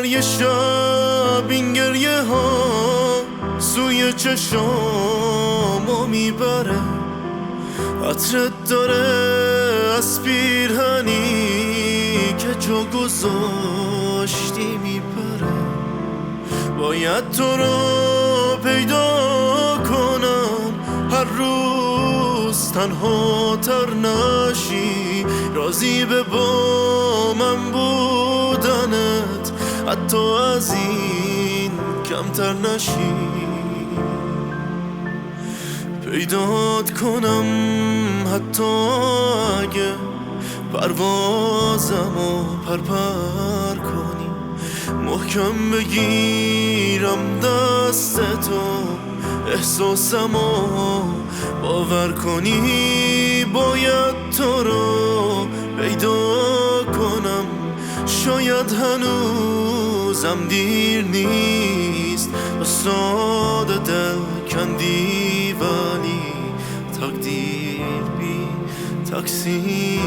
هر یه شب این گریه ها سوی چشامو میبره، عطرت داره از پیرهنی که جا گذاشتی میبره. باید تو رو پیدا کنم هر روز تنها تر نشی، راضی به با من بودنت حتی از این کمتر نشی. پیدات کنم حتی اگه پروازمو پر کنی، محکم بگیرم دستتو احساسمو باور کنی. باید تو رو پیدا کنم، شاید هنوزم دیر نیست، ساده دل کندی ولی تقدیر بی تقصیر